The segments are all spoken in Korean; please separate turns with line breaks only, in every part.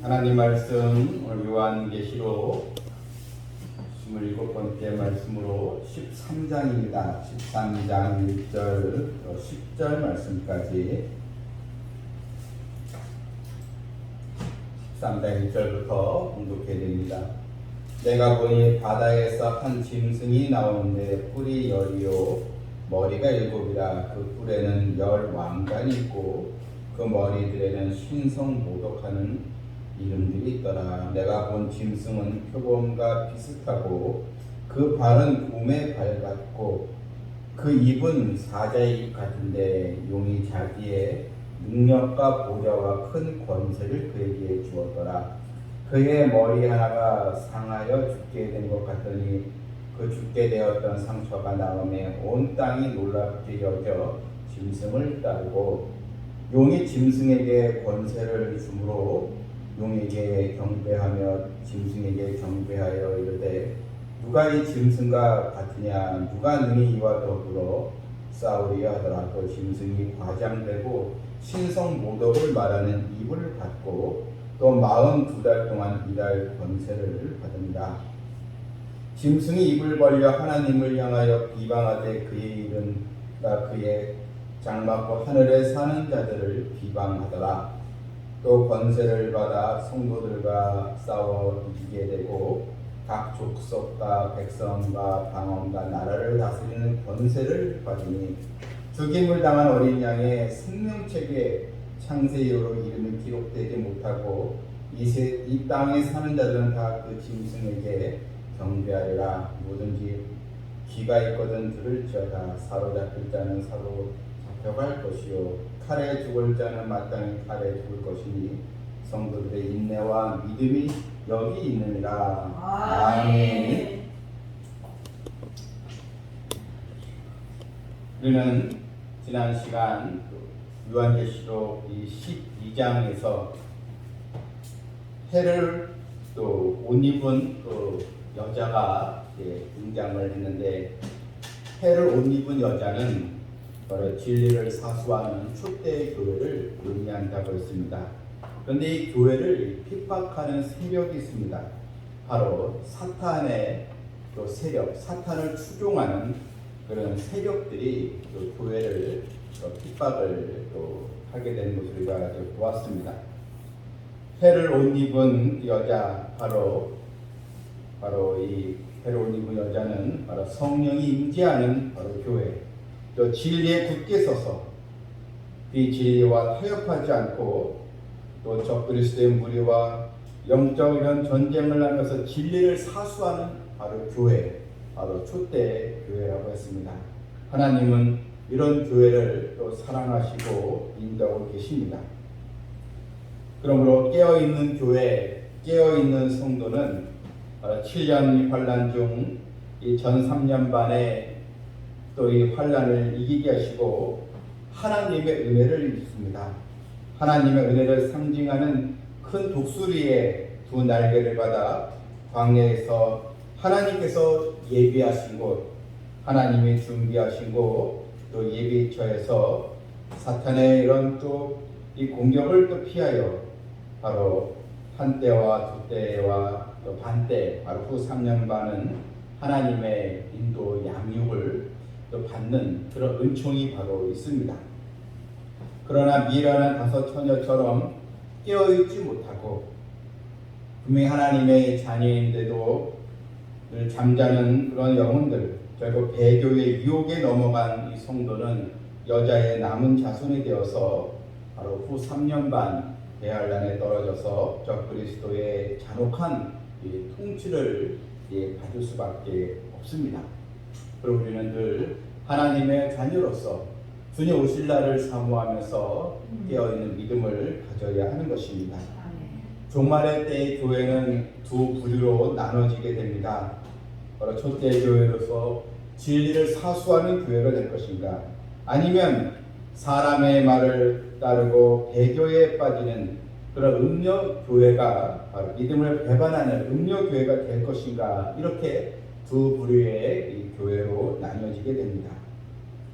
하나님 말씀 오늘 요한계시록 27번째 말씀으로 13장입니다. 13장 1절 10절 말씀까지 13장 1절부터 공독해야 됩니다. 내가 보니 바다에서 한 짐승이 나오는데 뿔이 열이요 머리가 일곱이라. 그 뿔에는 열 왕관이 있고 그 머리들에는 신성모독하는 이름들이 있더라. 내가 본 짐승은 표범과 비슷하고 그 발은 곰의 발 같고 그 입은 사자의 입 같은데 용이 자기의 능력과 보좌와 큰 권세를 그에게 주었더라. 그의 머리 하나가 상하여 죽게 된 것 같더니 그 죽게 되었던 상처가 나음에 온 땅이 놀랍게 여겨 짐승을 따르고 용이 짐승에게 권세를 주므로 용에게 경배하며 짐승에게 경배하여 이르되 누가 이 짐승과 같으냐, 누가 능히 이와 더불어 싸우리야 하더라. 또 짐승이 과장되고 신성모독을 말하는 입을 받고 또 42달 동안 일할 권세를 받는다. 짐승이 입을 벌려 하나님을 향하여 비방하되 그의 이름과 그의 장막과 하늘에 사는 자들을 비방하더라. 또 권세를 받아 성도들과 싸워 이기게 되고 각 족속과 백성과 방언과 나라를 다스리는 권세를 받으니 죽임을 당한 어린 양의 생명책에 창세 이후로 이름이 기록되지 못하고 이 땅에 사는 자들은 다 그 짐승에게 경배하리라. 뭐든지 귀가 있거든 들을지어다. 사로잡힐 자는 사로잡혀갈 것이요 칼에 죽을 자는 마땅히 칼에 죽을 것이니 성도들의 인내와 믿음이 여기 있느니라. 아멘. 우리는 지난 시간 요한계시록 이 12장에서 해를 또 옷 입은 그 여자가 등장을 했는데, 해를 옷 입은 여자는 바로 진리를 사수하는 초대의 교회를 의미한다고 했습니다. 그런데 이 교회를 핍박하는 세력이 있습니다. 바로 사탄의 또 세력, 사탄을 추종하는 그런 세력들이 또 교회를 또 핍박을 또 하게 된 것을 우리가 보았습니다. 해를 옷 입은 여자, 바로 이 해를 옷 입은 여자는 바로 성령이 임재하는 바로 교회, 또 진리에 굳게 서서 이 진리와 타협하지 않고 또 적그리스도의 무리와 영적 이런 전쟁을 하면서 진리를 사수하는 바로 교회, 바로 초대 교회라고 했습니다. 하나님은 이런 교회를 또 사랑하시고 인도하고 계십니다. 그러므로 깨어있는 교회, 깨어있는 성도는 7년 환란 중 이 전 3년 반에 또 이 환란을 이기게 하시고 하나님의 은혜를 입습니다. 하나님의 은혜를 상징하는 큰 독수리의 두 날개를 받아 광야에서 하나님께서 예비하신 곳, 하나님이 준비하신 곳, 또 예비처에서 사탄의 이런 또 이 공격을 또 피하여 바로 한 때와 두 때와 또 반때, 바로 후 3년 반은 하나님의 인도 양육을 또 받는 그런 은총이 바로 있습니다. 그러나 미련한 다섯 처녀처럼 깨어있지 못하고 분명히 하나님의 자녀인데도 늘 잠자는 그런 영혼들, 결국 배교의 유혹에 넘어간 이 성도는 여자의 남은 자손이 되어서 바로 후 3년 반 대환란에 떨어져서 적그리스도의 잔혹한 통치를 받을 수밖에 없습니다. 그리고 우리는 늘 하나님의 자녀로서 주님 오실 날을 사모하면서 깨어있는 믿음을 가져야 하는 것입니다. 종말의 때의 교회는 두 부류로 나눠지게 됩니다. 바로 초대 교회로서 진리를 사수하는 교회가 될 것인가, 아니면 사람의 말을 따르고 배교에 빠지는 그런 음료 교회가, 바로 믿음을 배반하는 음료 교회가 될 것인가, 이렇게 두 부류의 이 교회로 나뉘어지게 됩니다.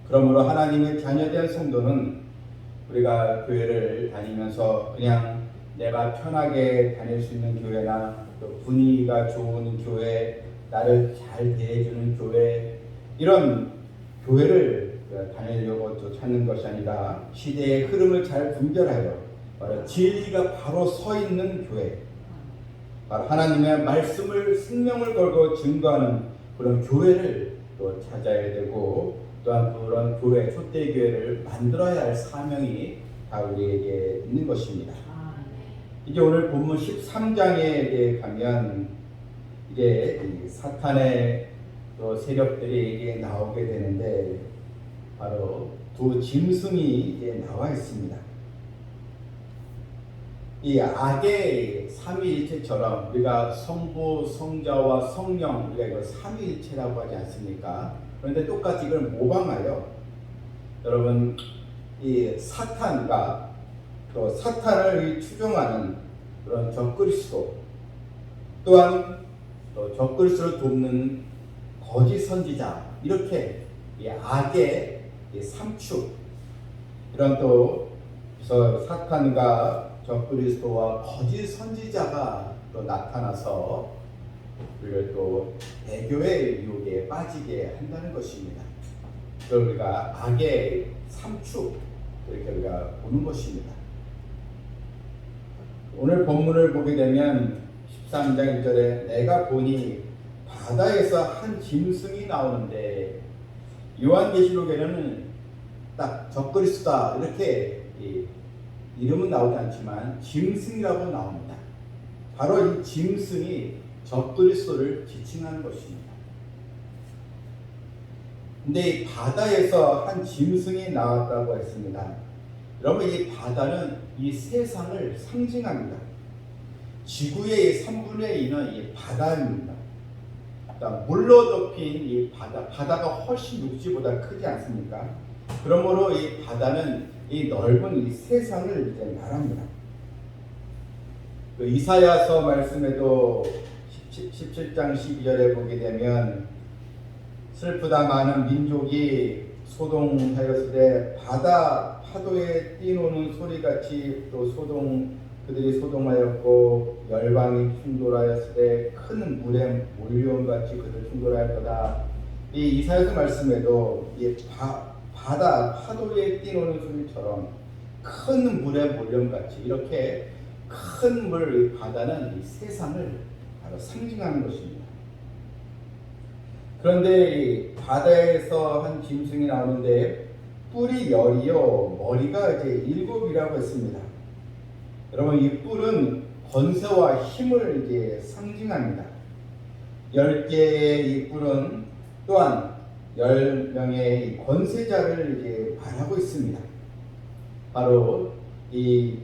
그러므로 하나님의 자녀된 성도는 우리가 교회를 다니면서 그냥 내가 편하게 다닐 수 있는 교회나 또 분위기가 좋은 교회, 나를 잘 대해주는 교회, 이런 교회를 다니려고 또 찾는 것이 아니라 시대의 흐름을 잘 분별하여 바로 진리가 바로 서 있는 교회, 바로 하나님의 말씀을 생명을 걸고 증거하는 그런 교회를 또 찾아야 되고, 또한 그런 교회, 촛대교회를 만들어야 할 사명이 다 우리에게 있는 것입니다. 이제 오늘 본문 13장에 가면 이제 사탄의 또 세력들이 이제 나오게 되는데, 바로 두 짐승이 이제 나와 있습니다. 이 악의 삼위일체처럼 우리가 성부, 성자와 성령, 우리가 이걸 삼위일체라고 하지 않습니까? 그런데 똑같이 이걸 모방하여 여러분 이 사탄과 또 사탄을 추종하는 그런 적그리스도, 또한 또 적그리스도를 돕는 거짓 선지자, 이렇게 이 악의 이 삼축, 이런 또 사탄과 적그리스도와 거짓 선지자가 또 나타나서 우리를 또 배교의 유혹에 빠지게 한다는 것입니다. 그걸 우리가 악의 삼축, 이렇게 우리가 보는 것입니다. 오늘 본문을 보게 되면 13장 1절에 내가 보니 바다에서 한 짐승이 나오는데, 요한계시록에는 딱 적그리스도다 이렇게 이름은 나오지 않지만 짐승이라고 나옵니다. 바로 이 짐승이 적그리스도를 지칭하는 것입니다. 근데 이 바다에서 한 짐승이 나왔다고 했습니다. 여러분, 이 바다는 이 세상을 상징합니다. 지구의 3분의 2는 이 바다입니다. 그러니까 물로 덮인 이 바다가 훨씬 육지보다 크지 않습니까? 그러므로 이 바다는 이 넓은 이 세상을 이제 말합니다. 그 이사야서 말씀에도 17장 12절에 보게 되면 슬프다 많은 민족이 소동하였으되 바다 파도에 뛰노는 소리같이 또 그들이 소동하였고 열방이 충돌하였으되 큰 물에 몰려온같이 그들 충돌하였도다. 이 이사야서 말씀에도 이 바다 파도에 뛰노는 소리처럼 큰 물에 몰려온같이, 이렇게 큰 물, 바다는 이 세상을 바로 상징하는 것입니다. 그런데 이 바다에서 한 짐승이 나오는데 뿔이 10이요 머리가 이제 7이라고 했습니다. 여러분, 이 뿔은 권세와 힘을 이제 상징합니다. 10개의 이 뿔은 또한 10명의 권세자를 이제 말하고 있습니다. 바로 이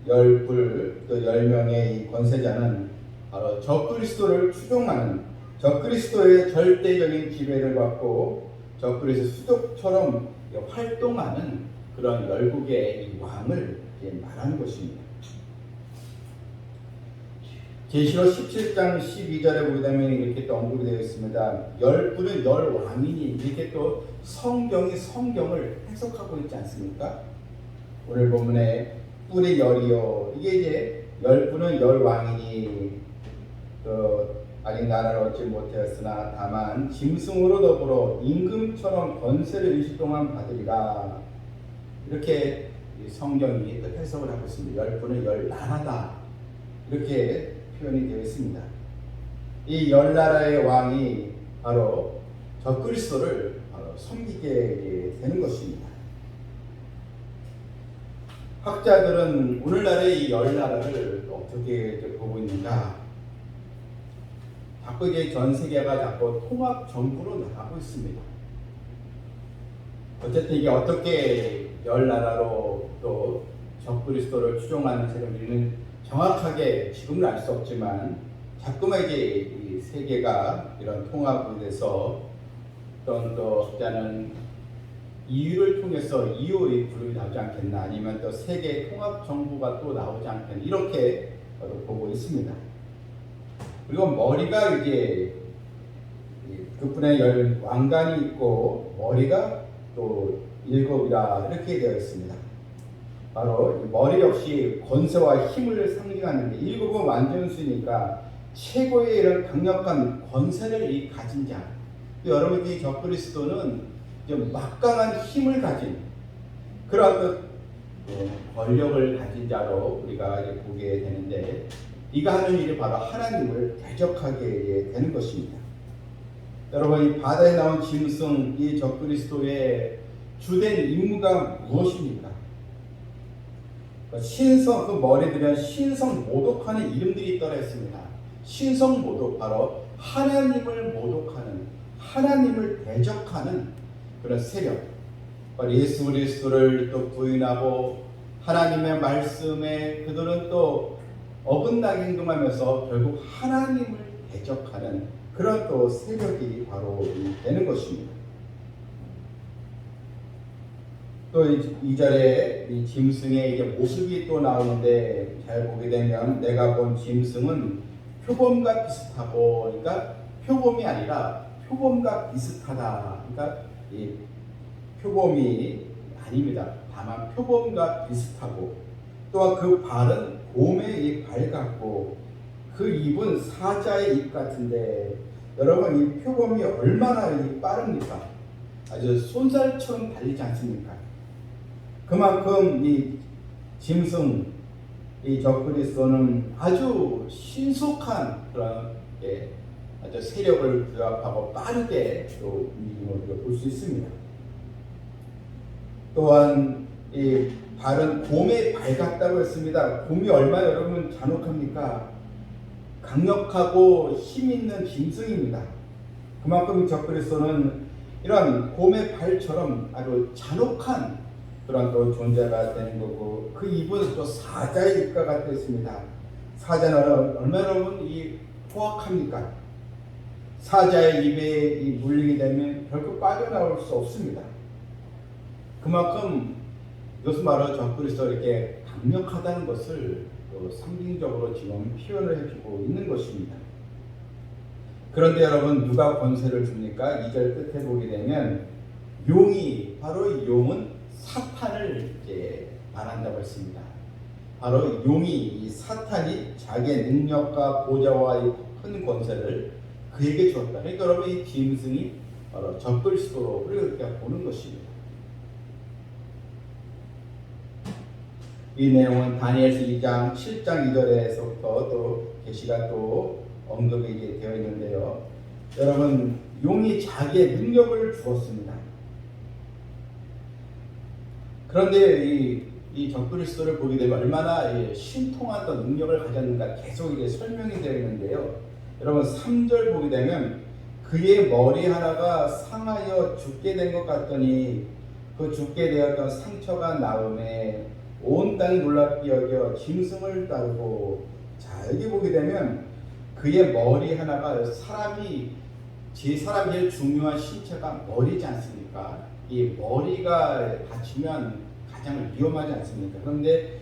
10뿔 또 10명의 이 권세자는 바로 적그리스도를 추종하는, 적그리스도의 절대적인 지배를 받고 적그리스도 수족처럼 활동하는 그런 열국의 이 왕을 이제 말하는 것입니다. 계시록 17장 12절에 보게 되면 이렇게 또 언급이 되어 있습니다. 10뿔은 10왕이니, 이렇게 또 성경이 성경을 해석하고 있지 않습니까? 오늘 본문에 뿔이 10이요, 이게 이제 10뿔은 10왕이니 아직 나라를 얻지 못하였으나 다만 짐승으로 더불어 임금처럼 권세를 일시 동안 받으리라. 이렇게 성경이 또 해석을 하고 있습니다. 10뿔은 10나라다, 이렇게 표현이 되어 있습니다. 이 10나라의 왕이 바로 적그리스도를 바로 섬기게 되는 것입니다. 학자들은 오늘날의 이 10나라를 어떻게 보고 있는가? 자꾸 이제 전 세계가 자꾸 통합 정부로 나가고 있습니다. 어쨌든 이게 어떻게 10나라로 또 적그리스도를 추종하는 세력들은 정확하게 지금은 알 수 없지만, 자꾸만 이제 이 세계가 이런 통합으로 돼서 어떤 또 학자는 EU를 통해서 EU의 그룹이 나오지 않겠나, 아니면 또 세계 통합 정부가 또 나오지 않겠나, 이렇게 보고 있습니다. 그리고 머리가 이제 그분의 10 왕관이 있고 머리가 또 7이라 이렇게 되어 있습니다. 바로 이 머리 역시 권세와 힘을 상징하는데 일곱은 완전수니까 최고의 이런 강력한 권세를 가진 자. 여러분 이 적그리스도는 좀 막강한 힘을 가진 그런 권력을 가진 자로 우리가 보게 되는데 이가 하는 일이 바로 하나님을 대적하게 되는 것입니다. 여러분 이 바다에 나온 짐승 이 적그리스도의 주된 임무가 무엇입니까? 신성 그 머리들은 신성 모독하는 이름들이 있더라 했습니다. 신성 모독 바로 하나님을 모독하는 하나님을 대적하는 그런 세력. 예수 그리스도를 또 부인하고 하나님의 말씀에 그들은 또 어긋나게 행동하면서 결국 하나님을 대적하는 그런 또 세력이 바로 되는 것입니다. 또 2절에 이 짐승의 이제 모습이 또 나오는데 잘 보게 되면 내가 본 짐승은 표범과 비슷하고 그러니까 표범이 아니라 표범과 비슷하다. 그러니까 이 표범이 아닙니다. 다만 표범과 비슷하고 또한 그 발은 곰의 발 같고 그 입은 사자의 입 같은데 여러분 이 표범이 얼마나 빠릅니까? 아주 손살처럼 달리지 않습니까? 그만큼 이 짐승 이 적그리스도는 아주 신속한 그런 아주 세력을 규합하고 빠르게 또 움직임을 볼 수 있습니다. 또한 이 발은 곰의 발 같다고 했습니다. 곰이 얼마나 여러분 잔혹합니까? 강력하고 힘 있는 짐승입니다. 그만큼 적그리스도는 이런 곰의 발처럼 아주 잔혹한 그런 또 존재가 되는 거고 그 입은 또 사자의 입과 같다 했습니다. 사자는 얼마나 여러분 이 포악합니까? 사자의 입에 물리게 되면 결국 빠져나올 수 없습니다. 그만큼 이것은 바로 적그리스도가 이렇게 강력하다는 것을 또 상징적으로 지금 표현을 해주고 있는 것입니다. 그런데 여러분 누가 권세를 줍니까? 2절 끝에 보게 되면 용이 바로 용은 사탄을 이제 말한다고 했습니다. 바로 용이 이 사탄이 자기의 능력과 보좌와 이 큰 권세를 그에게 주었다. 그러니까 여러분 이 짐승이 바로 적그리스도로 우리가 보는 것입니다. 이 내용은 다니엘서 2장 7장 2절에서부터 또 계시가 또 언급이 되어 있는데요. 여러분 용이 자기의 능력을 주었습니다. 그런데 이 적그리스도를 보게 되면 얼마나 신통한 능력을 가졌는가 계속 이제 설명이 되어 있는데요. 여러분 3절 보게 되면 그의 머리 하나가 상하여 죽게 된 것 같더니 그 죽게 되었던 상처가 나음에 온 땅이 놀랍게 여겨 짐승을 따르고 자 여기 보게 되면 그의 머리 하나가 사람이 제일 중요한 신체가 머리지 않습니까? 이 머리가 다치면 가장 위험하지 않습니까? 그런데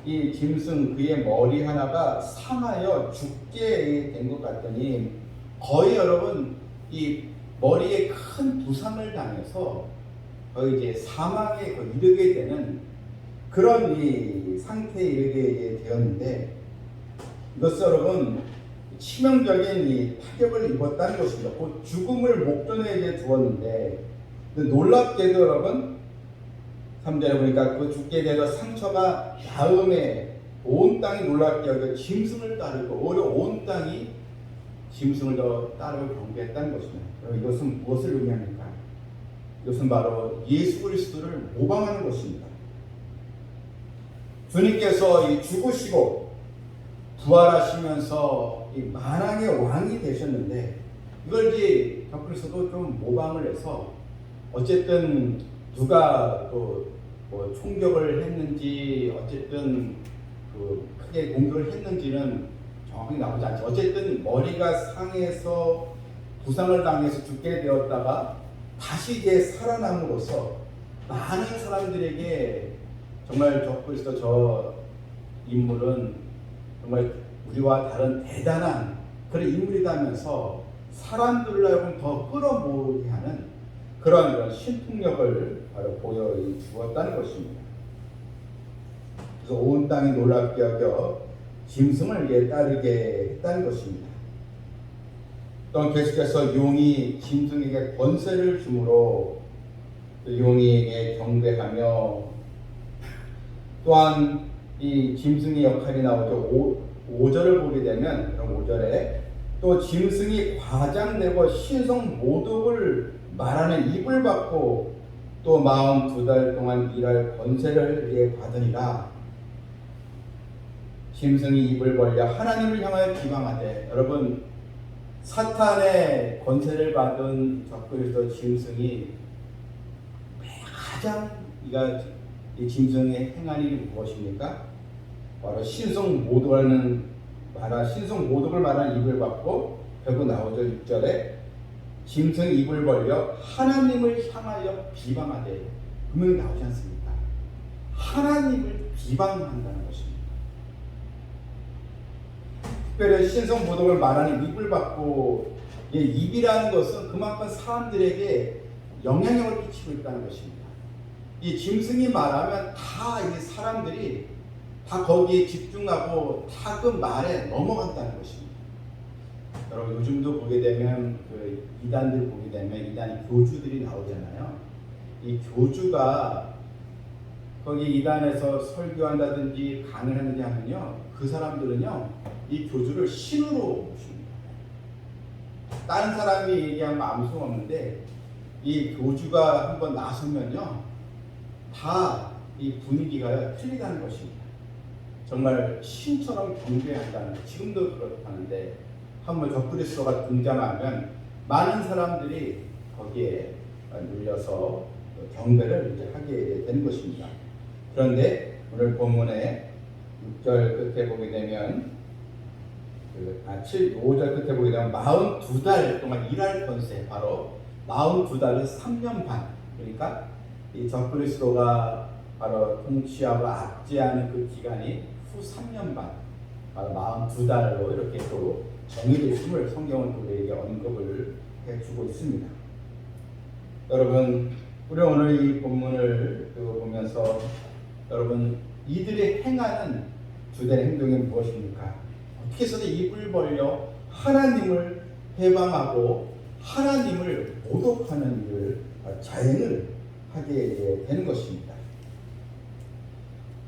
이 짐승 그의 머리 하나가 상하여 죽게 된 것 같더니 거의 여러분 이 머리에 큰 부상을 당해서 거의 이제 사망에 이르게 되는 그런 이 상태에 이르게 되었는데 이것은 여러분 치명적인 이 타격을 입었다는 것입니다. 곧 죽음을 목전에 이제 두었는데 놀랍게도 여러분 3절에 보니까 그 죽게 되어 상처가 나음에 온 땅이 놀랍게 여겨 짐승을 따르고 오히려 온 땅이 짐승을 더 따르고 경배했다는 것입니다. 이것은 무엇을 의미합니까? 이것은 바로 예수 그리스도를 모방하는 것입니다. 주님께서 이 죽으시고 부활하시면서 이 만왕의 왕이 되셨는데 이걸 이제 적그리스도도 좀 모방을 해서 어쨌든 누가 또 뭐 총격을 했는지 어쨌든 그 크게 공격을 했는지는 정확히 나오지 않죠. 어쨌든 머리가 상해서 부상을 당해서 죽게 되었다가 다시 이제 살아남으로써 많은 사람들에게 정말 적그리스도 저 인물은 정말 우리와 다른 대단한 그런 인물이다면서 사람들로 하여금 더 끌어모으게 하는 그런 신통력을 바로 보여주었다는 것입니다. 그래서 온 땅이 놀랍게 여겨 짐승을 따르게 했다는 것입니다. 또한 계속해서 용이 짐승에게 권세를 주므로 용이에게 경배하며, 또한 이 짐승의 역할이 나오죠. 5절을 보게 되면 5절에 또 짐승이 과장되고 신성 모독을 말하는 입을 받고 또 42달 동안 일할 권세를 이에 받으니라. 짐승이 입을 벌려 하나님을 향하여 비방하되, 여러분 사탄의 권세를 받은 적그리스도 짐승이 가장 이 짐승의 행한 일이 무엇입니까? 바로 신성 모독을 말하는 입을 받고, 결국 나오죠. 6절에 짐승 입을 벌려 하나님을 향하여 비방하되, 분명히 나오지 않습니까? 하나님을 비방한다는 것입니다. 특별히 신성 모독을 말하는 입을 받고, 입이라는 것은 그만큼 사람들에게 영향력을 끼치고 있다는 것입니다. 이 짐승이 말하면 다 이 사람들이 다 거기에 집중하고 다 그 말에 넘어간다는 것입니다. 여러분 요즘도 보게 되면 그 이단들 보게 되면 이단 교주들이 나오잖아요. 이 교주가 거기 이단에서 설교한다든지 강의하는지 하면요, 그 사람들은요 이 교주를 신으로 모십니다. 다른 사람이 얘기하면 아무 소용 없는데 이 교주가 한번 나서면요 다 이 분위기가 틀리다는 것입니다. 정말 신처럼 경배한다는, 지금도 그렇다는데 한번 적그리스도가 등장하면 많은 사람들이 거기에 눌려서 경배를 이제 하게 되는 것입니다. 그런데 오늘 본문에 6절 끝에 보게 되면 5절 끝에 보게 되면 42달 동안 일할 권세, 바로 42달은 3년 반, 그러니까 이 적그리스도가 바로 통치하고 압제하는 그 기간이 후 3년 반, 바로 42달로 이렇게 또 정의되어 있음을 성경은 우리에게 언급을 해주고 있습니다. 여러분, 우리 오늘 이 본문을 보면서 여러분 이들이 행하는 주된 행동이 무엇입니까? 어떻게 해서든 입을 벌려 하나님을 해방하고 하나님을 모독하는 일을 자행을 하게 되는 것입니다.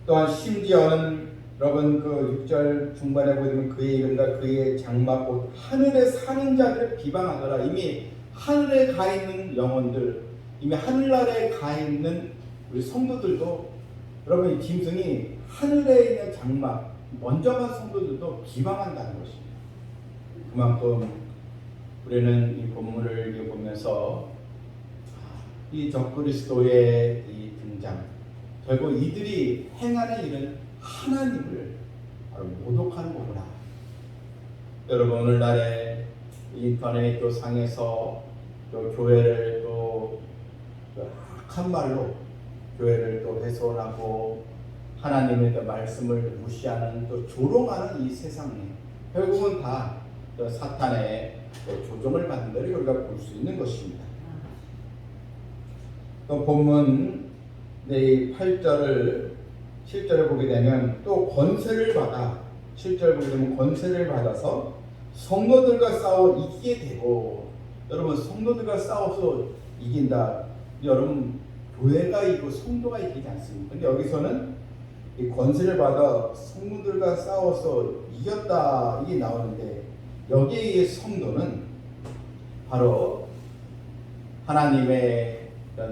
또한 심지어는 여러분 그 6절 중반에 보면 그의 이름과 그의 장막 곧 하늘에 사는 자들을 비방하더라. 이미 하늘에 가 있는 영혼들, 이미 하늘나라에 가 있는 우리 성도들도, 여러분 이 짐승이 하늘에 있는 장막, 먼저 간 성도들도 비방한다는 것입니다. 그만큼 우리는 이 본문을 보면서 이 적그리스도의 이 등장, 결국 이들이 행하는 일은 하나님을 바로 모독하는 거구나. 여러분 오늘날에 인터넷 또 상에서 또 교회를 또 악한 말로 교회를 또 훼손하고 하나님의 그 말씀을 무시하는 또 조롱하는 이 세상에 결국은 다 사탄의 조종을 받는 것을 우리가 볼 수 있는 것입니다. 또 본문 8절을 7절을 보게 되면 또 권세를 받아, 7절 보게 되면 권세를 받아서 성도들과 싸워 이기게 되고, 여러분 성도들과 싸워서 이긴다. 여러분 교회가 이기고 성도가 이기지 않습니까? 근데 여기서는 이 권세를 받아 성도들과 싸워서 이겼다 이게 나오는데, 여기에 성도는 바로 하나님의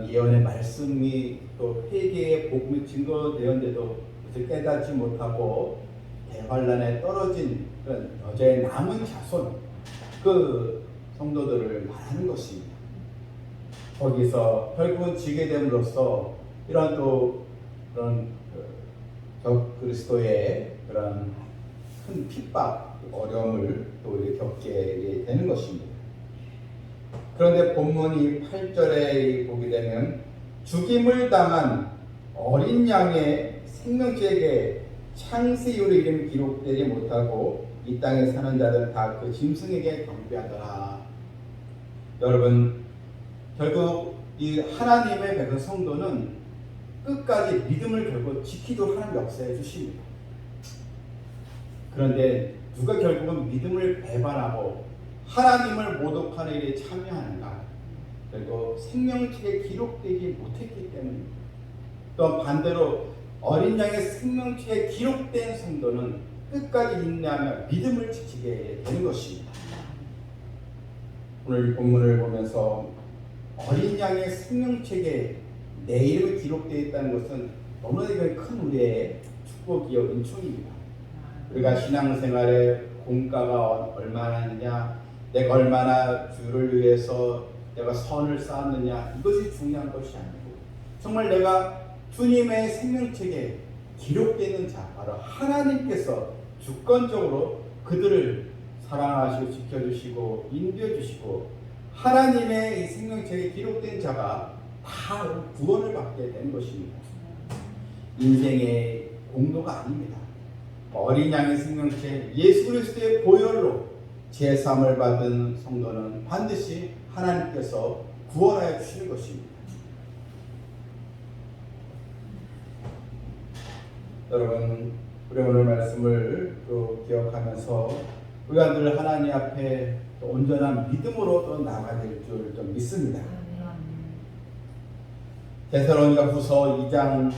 예언의 말씀이 또 회개의 복음이 증거되었는데도 깨닫지 못하고 대환란에 떨어진 그런 여자의 남은 자손, 그 성도들을 말하는 것입니다. 거기서 결국은 지게 됨으로써 이런 또 그런 그리스도의 그런 큰 핍박, 어려움을 또 이렇게 겪게 되는 것입니다. 그런데 본문이 8절에 보게 되면 죽임을 당한 어린 양의 생명책에 창세 이후로 이름이 기록되지 못하고 이 땅에 사는 자들은 다 그 짐승에게 경배하더라. 여러분 결국 이 하나님의 백성 성도는 끝까지 믿음을 결국 지키도록 하는 역사해 주십니다. 그런데 누가 결국은 믿음을 배반하고 하나님을 모독하는 일에 참여하는가? 그리고 생명책에 기록되지 못했기 때문입니다. 또 반대로 어린 양의 생명책에 기록된 성도는 끝까지 인내하며 믿음을 지키게 되는 것입니다. 오늘 본문을 보면서 어린 양의 생명책에 내 이름이 기록되어 있다는 것은 너무나 큰 우리의 축복이요 은총입니다. 우리가 신앙생활에 공과가 얼마나 있느냐, 내가 얼마나 주를 위해서 내가 선을 쌓았느냐, 이것이 중요한 것이 아니고 정말 내가 주님의 생명책에 기록되는 자, 바로 하나님께서 주권적으로 그들을 사랑하시고 지켜주시고 인도해주시고 하나님의 이 생명책에 기록된 자가 다 구원을 받게 된 것입니다. 인생의 공로가 아닙니다. 어린 양의 생명책 예수 그리스도의 보혈로 제사함을 받은 성도는 반드시 하나님께서 구원하여 주시는 것입니다. 여러분, 우리 오늘 말씀을 또 기억하면서 우리가 늘 하나님 앞에 또 온전한 믿음으로 또 나아가야 될 줄 좀 믿습니다. 데살로니가 후서 2장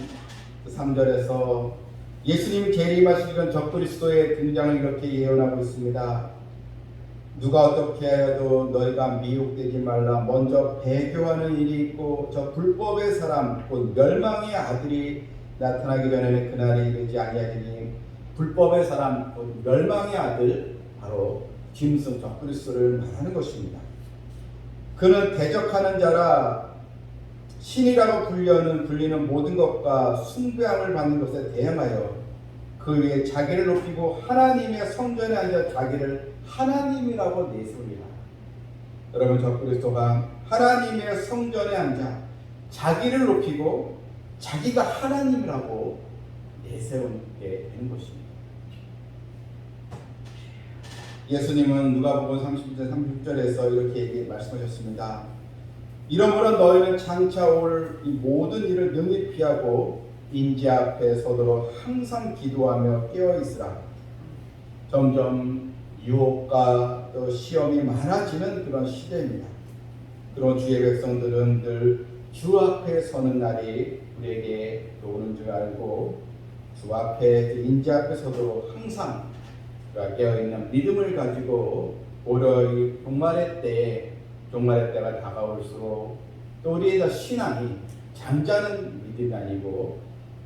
3절에서 예수님 재림하시기 전 적그리스도의 등장을 이렇게 예언하고 있습니다. 누가 어떻게 하여도 너희가 미혹되지 말라. 먼저 배교하는 일이 있고 저 불법의 사람 곧 멸망의 아들이 나타나기 전에는 그날이 이르지 아니하리니 불법의 사람 곧 멸망의 아들 바로 짐승 적그리스도를 말하는 것입니다. 그는 대적하는 자라 신이라고 불리는 모든 것과 숭배함을 받는 것에 대항하여 그 위에 자기를 높이고 하나님의 성전에 앉아 자기를 하나님이라고 내세우리라. 여러분, 적그리스도가 하나님의 성전에 앉아 자기를 높이고 자기가 하나님이라고 내세우게 되는 것입니다. 예수님은 누가복음 30절 36절에서 이렇게 말씀하셨습니다. 이러므로 너희는 장차 올 이 모든 일을 능히 피하고 인지 앞에 서도록 항상 기도하며 깨어 있으라. 점점 유혹과 또 시험이 많아지는 그런 시대입니다. 그런 주의 백성들은 늘 주 앞에 서는 날이 우리에게 오는 줄 알고 주 앞에 인지 앞에 서도록 항상 깨어있는 믿음을 가지고 오히려 이 종말의 때가 다가올수록 또 우리의 신앙이 잠자는 믿음이 아니고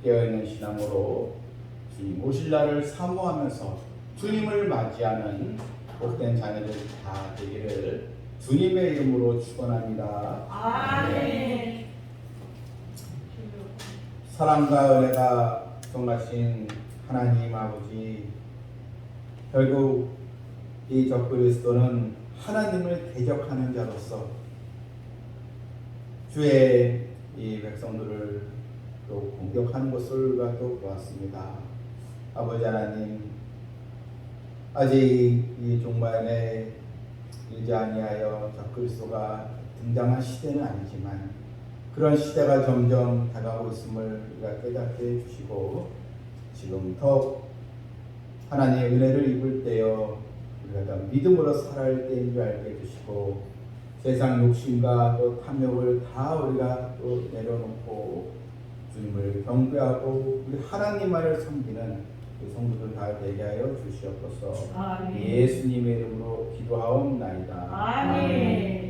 깨어있는 신앙으로 주님 오실 날을 사모하면서 주님을 맞이하는 복된 자녀들 다 되기를 주님의 이름으로 축원합니다. 아멘. 사랑과 은혜가 정하신 하나님 아버지, 결국 이 적그리스도는 하나님을 대적하는 자로서 주의 이 백성들을 또 공격하는 것을 우리가 또 보았습니다. 아버지 하나님, 아직 이 종말에 이르지 아니하여 적그리스도가 등장한 시대는 아니지만 그런 시대가 점점 다가오고 있음을 우리가 깨닫게 해주시고 지금 더욱 하나님의 은혜를 입을 때여 우리가 믿음으로 살아야 할 때인 줄 알게 해주시고 세상 욕심과 또 탐욕을 다 우리가 또 내려놓고 주님을 경배하고 우리 하나님만을 섬기는 그 성도들 다 되게 하여 주시옵소서. 아멘. 예수님의 이름으로 기도하옵나이다. 아멘.